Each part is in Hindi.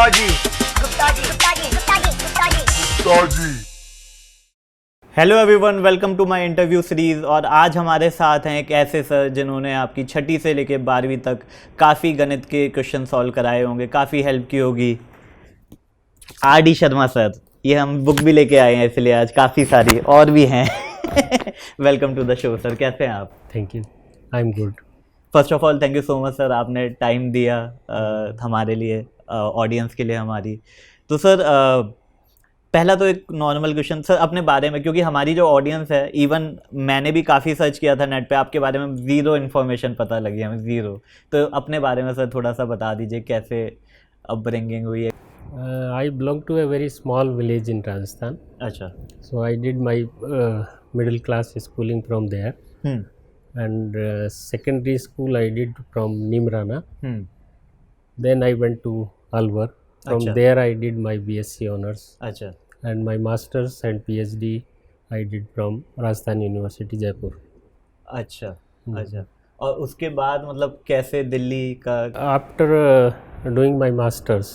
Gupta ji Gupta ji Gupta ji Gupta ji Gupta ji Gupta ji. Hello everyone, welcome to my interview series. और आज हमारे साथ हैं एक ऐसे सर जिन्होंने आपकी छठी से लेकर 12वीं तक काफ़ी गणित के क्वेश्चन सॉल्व कराए होंगे, काफ़ी हेल्प की होगी। आर डी शर्मा सर, ये हम बुक भी लेके आए हैं इसलिए आज काफ़ी सारी और भी हैं। Welcome to the show sir, कैसे हैं आप? Thank you, I am good. First of all thank you so much sir, आपने टाइम दिया हमारे लिए, ऑडियंस के लिए हमारी। तो सर पहला तो एक नॉर्मल क्वेश्चन सर अपने बारे में, क्योंकि हमारी जो ऑडियंस है, इवन मैंने भी काफ़ी सर्च किया था नेट पे, आपके बारे में ज़ीरो इन्फॉर्मेशन पता लगी हमें, ज़ीरो। तो अपने बारे में सर थोड़ा सा बता दीजिए, कैसे अपब्रिंगिंग हुई है। I belong to a very small village in Rajasthan, अच्छा। So I did my middle class schooling from there and secondary school I did from Nimrana. Then I went to Alwar. From Achha. there I did my BSc honors. अच्छा And my masters and PhD I did from Rajasthan University Jaipur. अच्छा अच्छा। और उसके बाद मतलब कैसे दिल्ली का? After doing my masters,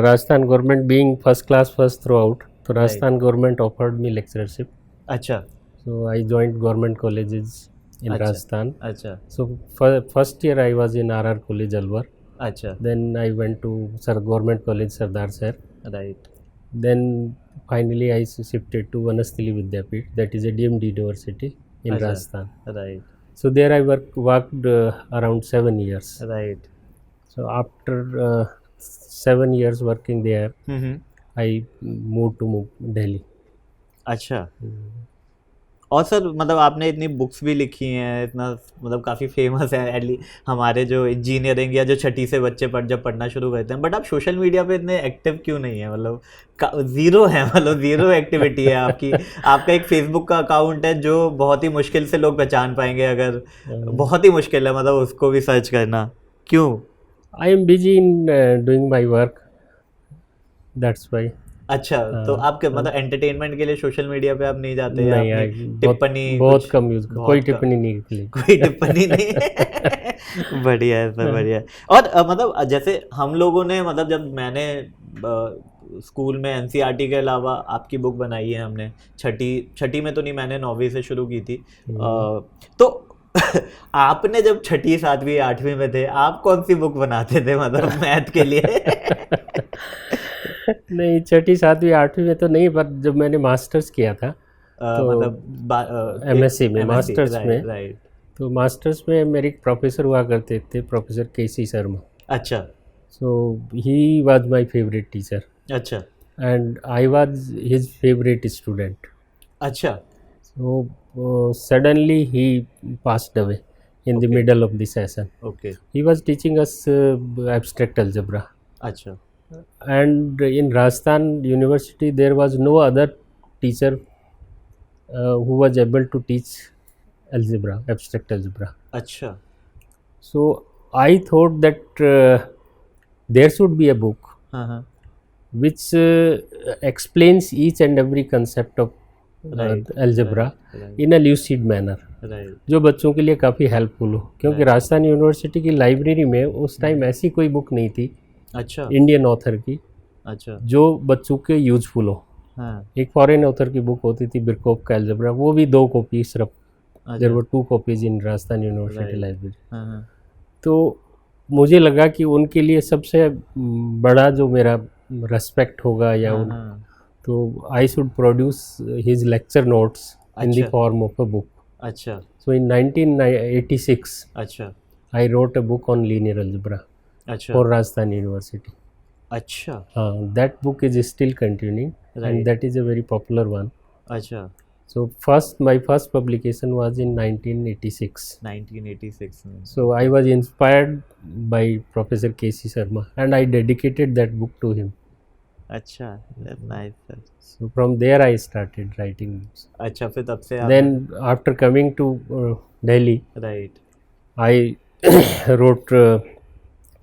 Rajasthan government being first class first throughout, so Rajasthan government offered me lecturership. अच्छा So I joined government colleges in अच्छा Rajasthan. अच्छा So first year I was in RR College Alwar. अच्छा। Then I went to Government College Sardar Sir. Right. Then finally I shifted to Vanasthili Vidyapeeth, that is a DMD university in अच्छा, Rajasthan. Right So there I worked around 7 years. Right. So after 7 years working there, I moved to Delhi. अच्छा। और सर मतलब आपने इतनी बुक्स भी लिखी हैं, इतना मतलब काफ़ी फेमस है एटली हमारे जो इंजीनियरिंग या जो छठी से बच्चे जब पढ़ना शुरू करते हैं, बट आप सोशल मीडिया पे इतने एक्टिव क्यों नहीं है? मतलब ज़ीरो है, मतलब ज़ीरो एक्टिविटी है आपकी। आपका एक फेसबुक का अकाउंट है जो बहुत ही मुश्किल से लोग पहचान पाएंगे, अगर बहुत ही मुश्किल है मतलब उसको भी सर्च करना। क्यों? I am busy in doing my work. That's why. अच्छा, तो आपके मतलब एंटरटेनमेंट के लिए सोशल मीडिया पे आप नहीं जाते? नहीं, अपनी टिप्पणी बहुत कम यूज़, कोई टिप्पणी नहीं की। कोई टिप्पणी नहीं। बढ़िया है सर, बढ़िया है। और मतलब जैसे हम लोगों ने, मतलब जब मैंने स्कूल में एनसीईआरटी के अलावा आपकी बुक बनाई है हमने, छठी में तो नहीं, मैंने 9वीं से शुरू की थी। तो आपने जब छठी 7वीं 8वीं में थे, आप कौन सी बुक बनाते थे मतलब मैथ के लिए? नहीं, छठी 7वीं 8वीं में तो नहीं, पर जब मैंने मास्टर्स किया था तो मतलब एमएससी में, मास्टर्स में, राइट। तो मास्टर्स में मेरे एक प्रोफेसर हुआ करते थे, प्रोफेसर केसी शर्मा। अच्छा। So he was my favourite teacher. अच्छा। And I was his favourite student. अच्छा। So suddenly he passed away in the middle of the session. Okay. He was teaching us abstract algebra. अच्छा। And in Rajasthan University there was no other teacher who was able to teach algebra, abstract algebra. अच्छा। So I thought that there should be a book which explains each and every concept of algebra in a lucid manner, जो बच्चों के लिए काफ़ी हेल्पफुल हो, क्योंकि राजस्थान यूनिवर्सिटी की लाइब्रेरी में उस टाइम ऐसी कोई बुक नहीं थी, अच्छा, इंडियन ऑथर की, अच्छा, जो बच्चों के यूजफुल हो। एक फॉरेन ऑथर की बुक होती थी बिरकोप का अलजेब्रा, वो भी 2 कॉपी सिर्फ, there were 2 copies in Rajasthan university library. तो मुझे लगा कि उनके लिए सबसे बड़ा जो मेरा रेस्पेक्ट होगा या तो I should produce his lecture notes in the form of a book. अच्छा। सो इन 1986 अच्छा I wrote a book on linear algebra for Rajasthan university. अच्छा। हाँ, that book is still continuing and that is a very popular one. अच्छा। So my first publication was in 1986. 1986. So I was inspired by Professor K.C. Sharma and I dedicated that book to him. अच्छा, that's nice sir. So from there I started writing books. अच्छा, फिर तब से Then after coming to Delhi, right, I wrote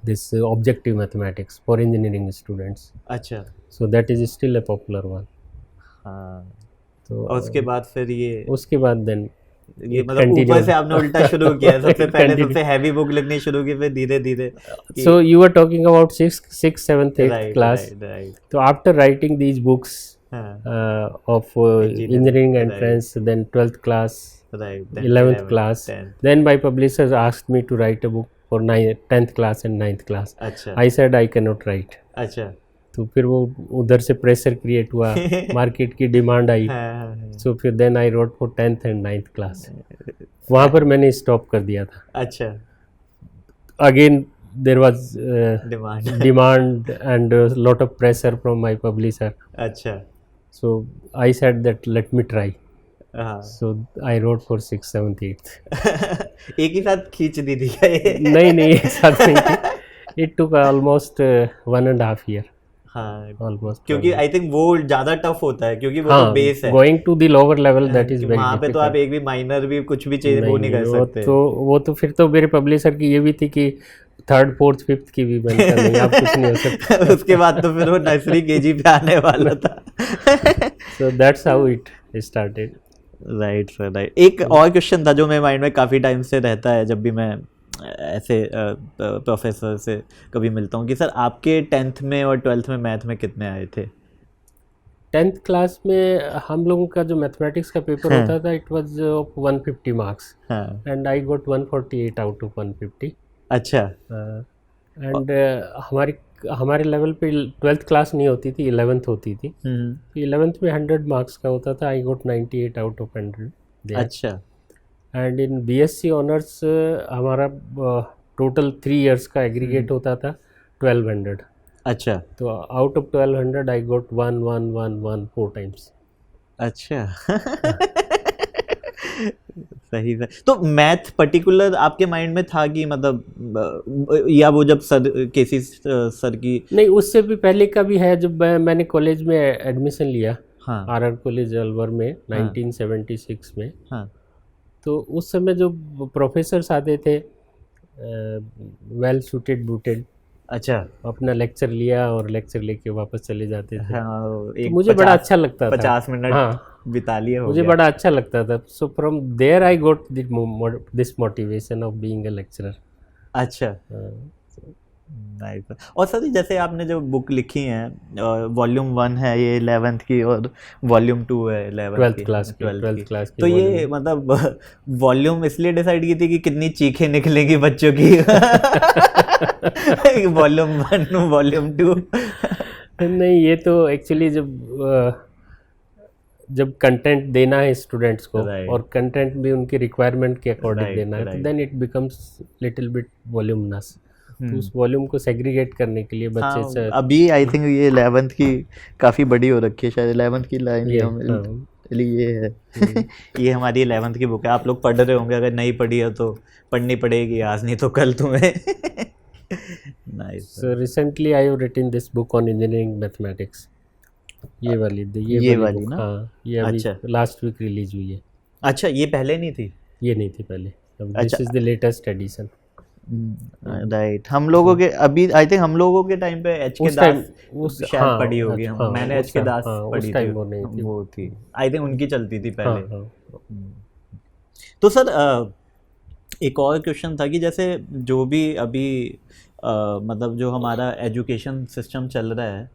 this objective mathematics for engineering students. अच्छा. So that is still a popular one. हाँ. तो और उसके बाद फिर ये, उसके बाद देन ये मतलब ऊपर Continue. से आपने उल्टा शुरू किया, सबसे पहले Continue. सबसे हैवी बुक लिखनी शुरू की, फिर धीरे धीरे So you were talking about sixth, 7th, 8th right class. Right So after writing these books of engineering right. entrance, then 12th class, right 11th class, 10th. then my publishers asked me to write a book for 10th class and 9th class. अच्छा I said I cannot write. अच्छा तो फिर वो उधर से प्रेशर क्रिएट हुआ, मार्केट की डिमांड आई, सो फिर then I wrote for 10th and 9th class. वहाँ पर मैंने स्टॉप कर दिया था. अच्छा again there was demand demand and lot of pressure from my publisher. अच्छा so I said that let me try. हाँ so I wrote for 6th, 7th, 8th. एक ही साथ खींच दी थी क्या ये? नहीं एक साथ नहीं. It took almost 1.5 year. हाँ ऑलमोस्ट, क्योंकि आई थिंक वो ज़्यादा टफ होता है, क्योंकि वो तो हाँ, बेस है. Going to the lower level that is very वहाँ पे तो आप एक भी माइनर भी कुछ भी चीज़ वो नहीं कर सकते. वो तो फिर तो मेरे पब्लिशर की ये भी थी कि 3rd, 4th, 5th की भी मैंने कहा नहीं, आप कुछ नहीं हो सकता. उसके बाद तो फिर वो नर्सरी केजी पे आने वाला था. So that's how it started. Right sir right. एक और क्वेश्चन था जो मेरे माइंड में काफ़ी टाइम से रहता है जब भी मैं ऐसे प्रोफेसर से कभी मिलता हूँ, कि सर आपके 10th में और 12th में मैथ में कितने आए थे? 10th क्लास में हम लोगों का जो मैथमेटिक्स का पेपर होता था, it was of 150 marks and I got 148 out of 150. अच्छा एंड हमारे लेवल पे 12th क्लास नहीं होती थी, 11th होती थी. 11th में 100 मार्क्स का होता था. I got 98 out of 100. अच्छा एंड इन बीएससी ऑनर्स हमारा टोटल 3 years का एग्रीगेट होता था 1200. अच्छा तो out of 1200 I got 1 4 times. अच्छा सही सही. तो मैथ पर्टिकुलर आपके माइंड में था कि मतलब या वो जब सर केसी सर की? नहीं, उससे भी पहले का भी है. जब मैंने कॉलेज में एडमिशन लिया, हाँ आर कॉलेज अलवर में 1976 में, हाँ तो उस समय जो प्रोफेसर्स आते थे वेल सूटेड बूटेड, अच्छा अपना लेक्चर लिया और लेक्चर लेके वापस चले जाते थे. हाँ, तो मुझे बड़ा अच्छा लगता था. 50 मिनट हाँ, बिता लिए हो मुझे गया. बड़ा अच्छा लगता था. So from there I got this motivation of being a lecturer. अच्छा नाइस. और सर जैसे आपने जो बुक लिखी है, वॉल्यूम 1 है ये 11th की और वॉल्यूम 2 है 12th क्लास की. तो ये मतलब वॉल्यूम इसलिए डिसाइड की थी कि कितनी चीखें निकलेंगी बच्चों की? Volume 1 volume 2? नहीं, ये तो एक्चुअली जब कंटेंट देना है स्टूडेंट्स को, और कंटेंट भी उनकी रिक्वायरमेंट के अकॉर्डिंग देना है, तो then it becomes little bit voluminous. तो उस वॉल्यूम को सेग्रीगेट करने के लिए बच्चे से अभी आई थिंक ये 11th की काफ़ी बड़ी हो रखी है शायद. 11th की लाइन ये है. ये हमारी 11th की बुक है. आप लोग पढ़ रहे होंगे, अगर नहीं पढ़ी है तो पढ़नी पड़ेगी आज, नहीं तो कल तुम्हें. Nice. So recently I have written this book on engineering mathematics. ये वाली वाली ना? हाँ, ये अभी लास्ट वीक रिलीज हुई है. अच्छा, ये पहले नहीं थी? ये नहीं थी पहले. This is the latest edition. Right. हम लोगों के अभी आई थिंक हम लोगों के टाइम पे एच के दास शायद पढ़ी होगी. मैंने एच के दास पढ़ी थी. वो थी आई थिंक उनकी चलती थी पहले. तो सर एक और क्वेश्चन था कि जैसे जो भी अभी मतलब जो हमारा एजुकेशन सिस्टम चल रहा है,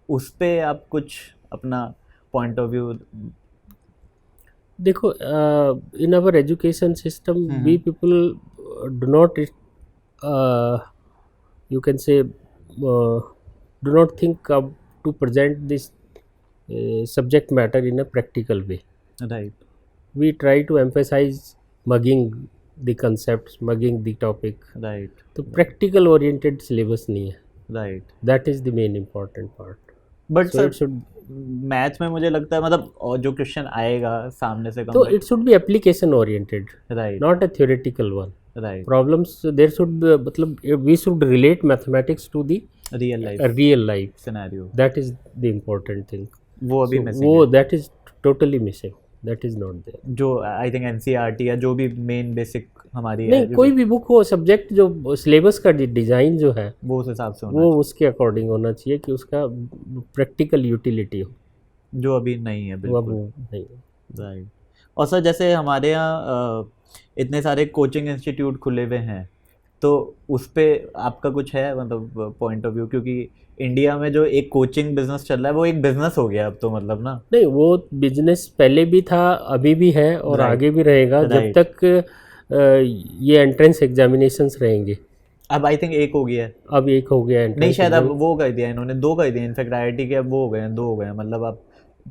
उस पे आप कुछ अपना पॉइंट ऑफ व्यू? देखो, in our education system we people do not you can say do not think to present this subject matter in a practical way. Right. We try to emphasize mugging the concepts, mugging the topic. Right. तो practical oriented syllabus नहीं है. Right. That is the main important part. But so it should math में मुझे लगता है मतलब और जो क्वेश्चन आएगा सामने से तो it should be application oriented, right, not a theoretical one. Right. Problems there should मतलब we should relate mathematics to the real life scenario. That is the important thing. वो अभी वो that is totally missing. That is not there. जो आई थिंक एनसीईआरटी या जो भी मेन बेसिक हमारी नहीं, कोई भी बुक हो, सब्जेक्ट जो सिलेबस का डिज़ाइन जो है वो उस हिसाब से होना वो उसके अकॉर्डिंग होना चाहिए कि उसका प्रैक्टिकल यूटिलिटी हो, जो अभी नहीं है बिल्कुल. नहीं. राइट. और सर जैसे हमारे यहाँ इतने सारे कोचिंग इंस्टीट्यूट खुले हुए हैं, तो उस पे आपका कुछ है मतलब पॉइंट ऑफ व्यू? क्योंकि इंडिया में जो एक कोचिंग बिजनेस चल रहा है वो एक बिजनेस हो गया अब तो, मतलब ना। नहीं, वो बिजनेस पहले भी था, अभी भी है और Right. आगे भी रहेगा जब Right. तक ये एंट्रेंस एग्जामिनेशंस रहेंगे। अब आई थिंक एक हो गया है। अब एक हो गया नहीं एंट्रेंस शायद अब एग्जाम। वो कर दिया इन्होंने, 2 कर दिए इनफैक्ट IIT के, अब वो हो गए हैं, 2 हो गए हैं, मतलब आप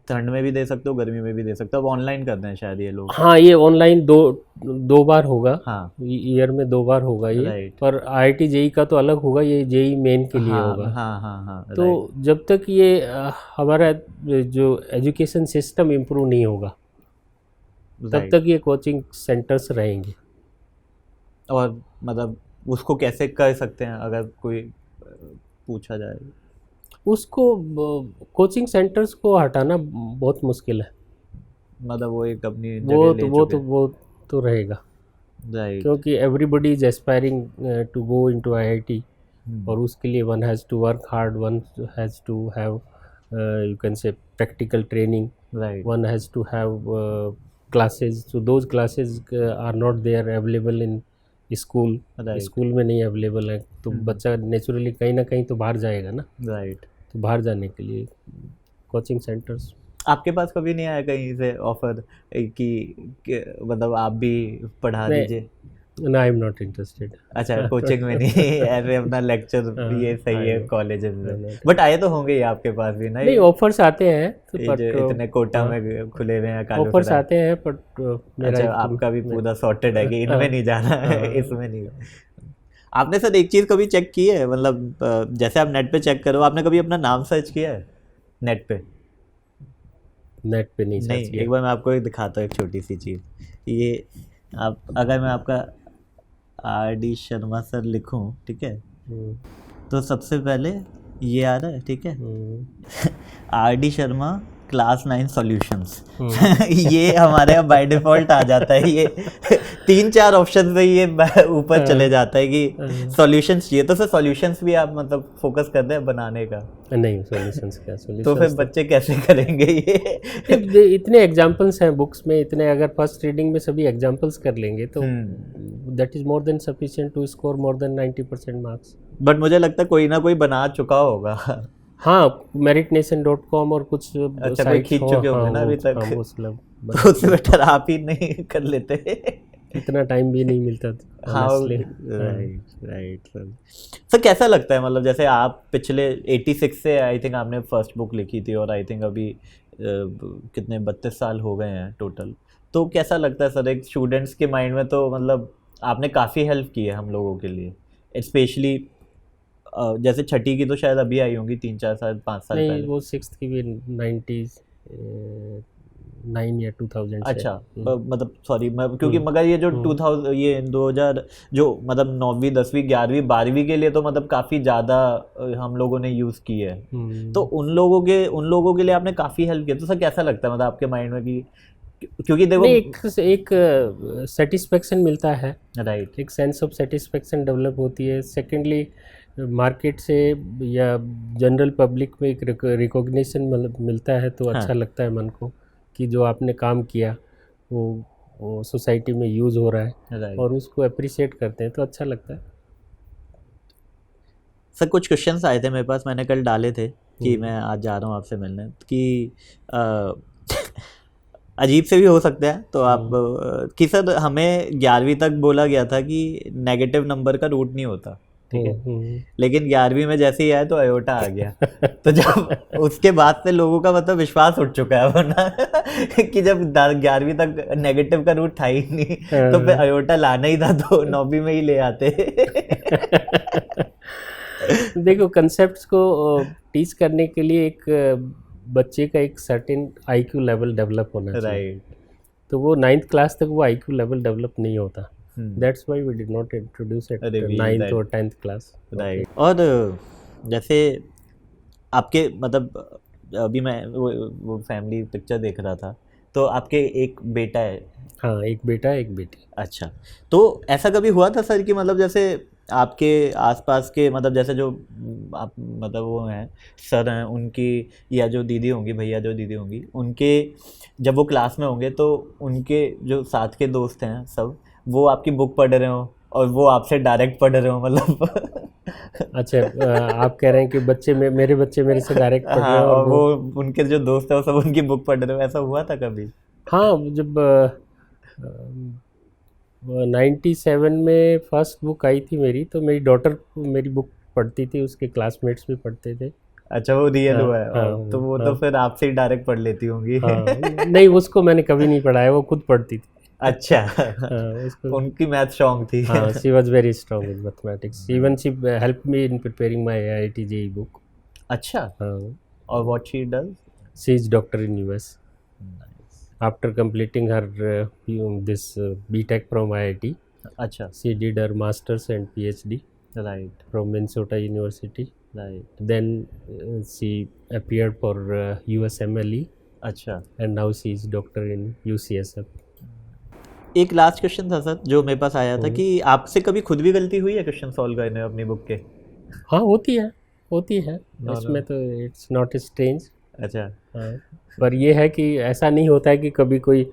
ठंड में भी दे सकते हो, गर्मी में भी दे सकते हो, अब ऑनलाइन करते हैं शायद ये लोग। हाँ, ये ऑनलाइन दो बार होगा, हाँ ईयर में 2 बार होगा ये। Right. पर IIT जेई का तो अलग होगा, ये जेई मेन के लिए हाँ होगा। हाँ हाँ हाँ तो जब तक ये हमारा जो एजुकेशन सिस्टम इम्प्रूव नहीं होगा तब Right. तक ये कोचिंग सेंटर्स रहेंगे। और मतलब उसको कैसे कर सकते हैं अगर कोई पूछा जाए? उसको कोचिंग सेंटर्स को हटाना बहुत मुश्किल है। मतलब वो एक अपनी वो जगह तो ले वो चुके तो वो तो रहेगा, राइट। क्योंकि everybody is aspiring to go into IIT, और उसके लिए one has to work hard, one has to have you can say practical training, right one has to have classes, so those classes are not there available in school। Right. School में नहीं अवेलेबल है, तो बच्चा नेचुरली कहीं ना कहीं तो बाहर जाएगा ना। राइट। तो बाहर जाने के लिए कोचिंग सेंटर्स। आपके पास कभी नहीं आया कहीं से ऑफर कि मतलब आप भी पढ़ा नहीं। दीजिए? No, I am not interested। अच्छा, कोचिंग में नहीं, ऐसे अपना लेक्चर ये सही है कॉलेजेस में, नहीं। बट आए तो होंगे ही आपके पास भी ना? नहीं, ऑफर्स आते हैं तो ये जो इतने कोटा में खुले हुए हैं ऑफर्स आते हैं, बट मेरा अच्छा, आपका भी पूरा सॉर्टेड है कि इनमें नहीं जाना है, इसमें नहीं। आपने सर एक चीज़ कभी चेक की है, मतलब जैसे आप नेट पे चेक करो, आपने कभी अपना नाम सर्च किया है नेट पे? नेट पे नहीं नहीं, सर्च किया। एक बार मैं आपको एक दिखाता हूँ, एक छोटी सी चीज़। ये आप अगर मैं आपका RD शर्मा सर लिखूं, ठीक है, तो सबसे पहले ये आ रहा है, ठीक है, RD शर्मा क्लास 9 सॉल्यूशंस। ये हमारे यहाँ बाय डिफॉल्ट आ जाता है, ये 3-4 ऑप्शन में ये ऊपर चले जाता है कि सॉल्यूशंस चाहिए। तो सर सॉल्यूशंस भी आप मतलब फोकस करते हैं बनाने का? नहीं, सॉल्यूशंस क्या तो सॉल्यूशंस। फिर बच्चे कैसे करेंगे ये? इतने एग्जाम्पल्स हैं बुक्स में, इतने, अगर फर्स्ट रीडिंग में सभी एग्जाम्पल्स कर लेंगे तो that is more than sufficient to score more than 90% marks. But मुझे लगता है कोई ना कोई बना चुका होगा। हाँ, meritnation.com और कुछ अच्छा, कोई खींच चुके होंगे ना अभी तक। वो मतलब तो उससे बेटर आप ही नहीं कर लेते। इतना टाइम भी नहीं मिलता था। हाँ, राइट राइट सर। सर कैसा लगता है, मतलब जैसे आप पिछले 86 से आई थिंक आपने फर्स्ट बुक लिखी थी, और आई थिंक अभी कितने 32 साल हो गए हैं टोटल, तो कैसा लगता है सर एक स्टूडेंट्स के माइंड में? तो मतलब आपने काफ़ी हेल्प की है हम लोगों के लिए, स्पेशली जैसे छठी की तो शायद अभी आई होंगी 3-4 साल 5 साल नहीं, पहले। वो 6th की भी 99 या 2000 से। अच्छा, मतलब सॉरी मैं, क्योंकि मगर ये जो 2000 ये 2000 जो मतलब 9वीं 10वीं 11वीं 12वीं के लिए तो मतलब काफ़ी ज़्यादा हम लोगों ने यूज़ की है, तो उन लोगों के लिए आपने काफ़ी हेल्प किया। तो सर कैसा लगता है मतलब आपके माइंड में कि, क्योंकि देखो एक सेटिस्फेक्शन मिलता है, राइट, एक सेंस ऑफ सेटिस्फेक्शन डेवलप होती है। सेकेंडली मार्केट से या जनरल पब्लिक में एक रिकॉग्निशन मिलता है, तो अच्छा लगता है मन को कि जो आपने काम किया वो सोसाइटी में यूज़ हो रहा है, और उसको अप्रिशिएट करते हैं तो अच्छा लगता है। सर कुछ क्वेश्चंस आए थे मेरे पास, मैंने कल डाले थे कि मैं आज जा रहा हूँ आपसे मिलने, कि अजीब से भी हो सकता है, तो आप कि सर हमें 11वीं तक बोला गया था कि नेगेटिव नंबर का रूट नहीं होता, ठीक है, लेकिन 11वीं में जैसे ही आया तो आयोटा आ गया। तो जब उसके बाद से लोगों का मतलब विश्वास उठ चुका है वरना कि जब 11वीं तक नेगेटिव का रूट था ही नहीं, तो फिर आयोटा लाना ही था तो 9वीं में ही ले आते। देखो, कंसेप्ट्स को टीच करने के लिए एक बच्चे का एक सर्टेन IQ लेवल डेवलप होना चाहिए, राइट, तो वो 9th क्लास तक वो IQ लेवल डेवलप नहीं होता। That's why we did not introduce it 9th और 10th क्लास। राइट। और जैसे आपके मतलब अभी मैं वो फैमिली पिक्चर देख रहा था, तो आपके एक बेटा है? हाँ, एक बेटा एक बेटी। अच्छा, तो ऐसा कभी हुआ था सर कि मतलब जैसे आपके आसपास के मतलब जैसे जो आप मतलब वो हैं सर हैं उनकी या जो दीदी होंगी भैया जो दीदी होंगी उनके जब वो क्लास में होंगे तो उनके जो साथ के दोस्त हैं सब वो आपकी बुक पढ़ रहे हो और वो आपसे डायरेक्ट पढ़ रहे हो मतलब अच्छा, आप कह रहे हैं कि मेरे बच्चे मेरे से डायरेक्ट पढ़ रहे हाँ हैं और वो उनके जो दोस्त है वो सब उनकी बुक पढ़ रहे हो, ऐसा हुआ था कभी? हाँ, जब 97 में फर्स्ट बुक आई थी मेरी, तो मेरी डॉटर मेरी बुक पढ़ती थी, उसके क्लासमेट्स भी पढ़ते थे। अच्छा वो रियल हुआ है हाँ, तो वो तो हाँ। फिर आपसे ही डायरेक्ट पढ़ लेती होंगी। हाँ, नहीं उसको मैंने कभी नहीं पढ़ाया, वो खुद पढ़ती थी। अच्छा उसको उनकी मैथ स्ट्रांग थी। हाँ, she was very strong in mathematics. Even she helped me in preparing my IIT JEE book. अच्छा हाँ, और what she does? she is doctor in US. After completing her this BTech from IIT, अच्छा she did her masters and PhD right from Minnesota University. Right Then she appeared for USMLE, अच्छा and now she is doctor in UCSF. एक लास्ट क्वेश्चन था सर जो मेरे पास आया था कि आपसे कभी खुद भी गलती हुई है क्वेश्चन सॉल्व करने में अपनी बुक के? हाँ, होती है इसमें तो इट्स नॉट स्ट्रेंज। अच्छा हाँ, पर ये है कि ऐसा नहीं होता है कि कभी कोई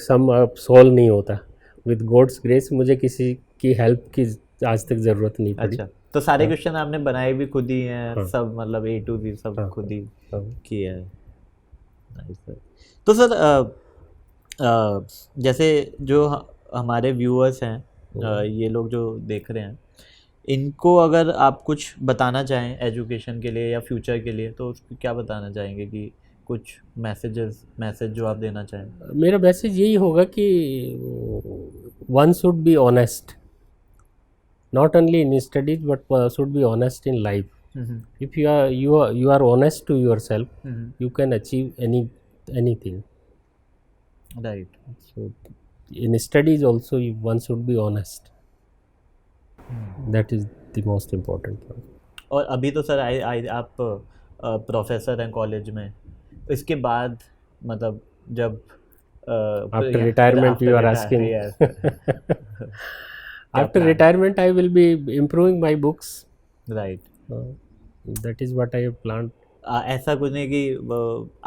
सम सॉल्व नहीं होता। विद गॉड्स ग्रेस मुझे किसी की हेल्प की आज तक ज़रूरत नहीं पड़ी। अच्छा तो सारे क्वेश्चन आपने बनाए भी खुद ही हैं? हाँ। सब मतलब A to Z सब हाँ, खुद ही हाँ। किया है? Nice, sir. तो सर जैसे जो हमारे व्यूअर्स हैं ये लोग जो देख रहे हैं इनको अगर आप कुछ बताना चाहें एजुकेशन के लिए या फ्यूचर के लिए तो उसको क्या बताना चाहेंगे कि कुछ मैसेज जो आप देना चाहें? मेरा मैसेज यही होगा कि one should be honest, not only in studies but should be honest in life. If you are honest to yourself, you can achieve anything. Right. So in studies also one should be honest. That is the most important part. और अभी तो सर आप प्रोफेसर हैं कॉलेज में, इसके बाद मतलब जब After retirement you are asking. After retirement I will be improving my books. Right. That is what I have planned. ऐसा कुछ नहीं कि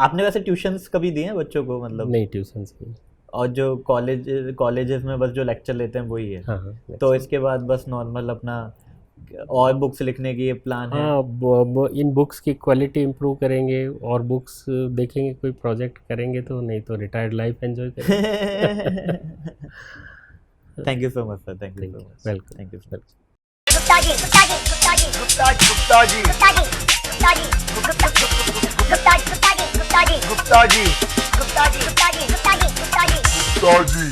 आपने वैसे ट्यूशंस कभी दिए हैं बच्चों को मतलब? नहीं, ट्यूशंस नहीं. और जो कॉलेजेस में बस जो लेक्चर लेते हैं वही है? हाँ. तो इसके बाद बस नॉर्मल अपना और बुक्स लिखने की ये प्लान है? हाँ, इन बुक्स की क्वालिटी इम्प्रूव करेंगे और बुक्स देखेंगे, कोई प्रोजेक्ट करेंगे तो, नहीं तो रिटायर्ड लाइफ एंजॉय करेंगे. Thank you so much sir, thank you so much. Welcome. Thank you sir. Gupta ji Gupta ji Gupta ji Gupta ji Gupta ji Gupta ji Gupta ji Gupta ji Gupta ji Gupta ji Gupta ji Gupta ji Gupta ji Gupta ji Gupta ji Gupta ji